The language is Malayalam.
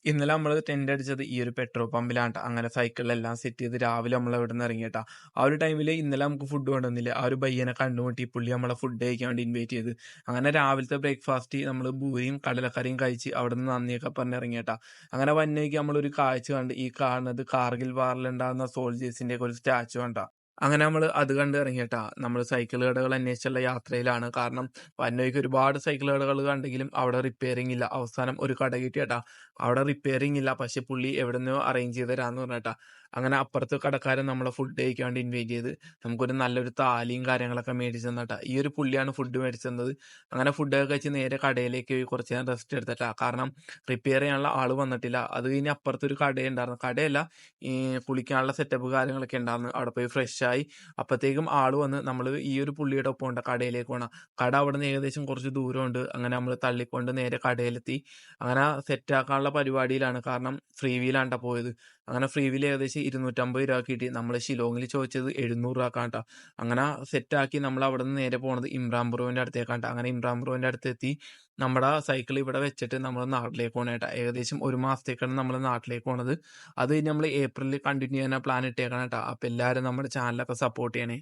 ഇന്നലെ നമ്മള് ടെന്റ് അടിച്ചത് ഈ ഒരു പെട്രോൾ പമ്പിലാണ്‌ട്ടോ. അങ്ങനെ സൈക്കിളിലെല്ലാം സെറ്റ് ചെയ്ത് രാവിലെ നമ്മള് അവിടുന്ന് ഇറങ്ങിയിട്ടാ. ആ ഒരു ടൈമില് ഇന്നലെ നമുക്ക് ഫുഡ് കൊണ്ടുവന്നില്ല. ആ ഒരു പയ്യനെ കണ്ടുമുട്ടി. പുള്ളി നമ്മളെ ഫുഡ് കഴിക്കാൻ വേണ്ടി ഇൻവൈറ്റ് ചെയ്ത്. അങ്ങനെ രാവിലത്തെ ബ്രേക്ക്ഫാസ്റ്റ് നമ്മള് പൂരിയും കടലക്കറിയും കഴിച്ച് അവിടുന്ന് നന്ദിയൊക്കെ പറഞ്ഞ് ഇറങ്ങിയിട്ടാ. അങ്ങനെ വന്നേക്ക് നമ്മളൊരു കാഴ്ച കണ്ട്. ഈ കാണുന്നത് കാർഗിൽ വാറിലുണ്ടാകുന്ന സോൾജേഴ്സിന്റെ ഒക്കെ ഒരു സ്റ്റാച്ചു കണ്ടാ. അങ്ങനെ നമ്മള് അത് കണ്ട് ഇറങ്ങിയിട്ടാ. നമ്മള് സൈക്കിൾ കടകൾ അന്വേഷിച്ചുള്ള യാത്രയിലാണ്. കാരണം വന്ന വഴിക്ക് ഒരുപാട് സൈക്കിൾ കടകൾ കണ്ടെങ്കിലും അവിടെ റിപ്പയറിംഗ് ഇല്ല. അവസാനം ഒരു കട കിട്ടിയേട്ടാ. അവിടെ റിപ്പയറിംഗ് ഇല്ല. പക്ഷെ പുള്ളി എവിടുന്നോ അറേഞ്ച് ചെയ്ത് തരാന്ന് പറഞ്ഞേട്ടാ. അങ്ങനെ അപ്പുറത്തെ കടക്കാരൻ നമ്മളെ ഫുഡ് കഴിക്കാൻ വേണ്ടി ഇൻവൈറ്റ് ചെയ്ത് നമുക്കൊരു നല്ലൊരു താലിയും കാര്യങ്ങളൊക്കെ മേടിച്ച് തന്നിട്ടാ. ഈ ഒരു പുള്ളിയാണ് ഫുഡ് മേടിച്ച് തന്നത്. അങ്ങനെ ഫുഡൊക്കെ കഴിച്ച് നേരെ കടയിലേക്ക് പോയി കുറച്ച് നേരം റെസ്റ്റ് എടുത്തിട്ടാ. കാരണം റിപ്പയർ ചെയ്യാനുള്ള ആള് വന്നിട്ടില്ല. അത് കഴിഞ്ഞ് അപ്പുറത്തൊരു കടയുണ്ടായിരുന്നു. കടയല്ല, ഈ കുളിക്കാനുള്ള സെറ്റപ്പ് കാര്യങ്ങളൊക്കെ ഉണ്ടായിരുന്നു. അവിടെ പോയി ഫ്രഷായി. അപ്പത്തേക്കും ആള് വന്ന് നമ്മള് ഈ ഒരു പുള്ളിയുടെ ഒപ്പം ഉണ്ട് കടയിലേക്ക് പോണം. കട അവിടുന്ന് ഏകദേശം കുറച്ച് ദൂരമുണ്ട്. അങ്ങനെ നമ്മള് തള്ളിക്കൊണ്ട് നേരെ കടയിലെത്തി. അങ്ങനെ സെറ്റാക്കാനുള്ള പരിപാടിയിലാണ്. കാരണം ഫ്രീ വീലാണ്ടാ പോയത്. അങ്ങനെ ഫ്രീ വീൽ ഏകദേശം രൂപ 250 കിട്ടി. നമ്മള് ഷിലോങ്ങിൽ ചോദിച്ചത് 700 രൂപക്കാണ്‌ട്ടാ. അങ്ങനെ സെറ്റാക്കി നമ്മൾ അവിടുന്ന് നേരെ പോണത് ഇമ്രാൻ ബ്രോന്റെ അടുത്തേക്കാണ്‌ട്ടാ. അങ്ങനെ ഇമ്രാൻ ബ്രോന്റെ അടുത്തെത്തി നമ്മടെ സൈക്കിൾ ഇവിടെ വെച്ചിട്ട് നമ്മള് നാട്ടിലേക്ക് പോണേട്ടാ. ഏകദേശം 1 മാസത്തേക്കാണ് നമ്മള് നാട്ടിലേക്ക് പോണത്. അത് കഴിഞ്ഞ് നമ്മള് ഏപ്രിലിൽ കണ്ടിന്യൂ ചെയ്യാനാ പ്ലാൻ ഇട്ടേക്കണേട്ടാ. അപ്പൊ എല്ലാരും നമ്മുടെ ചാനലൊക്കെ സപ്പോർട്ട് ചെയ്യണേ.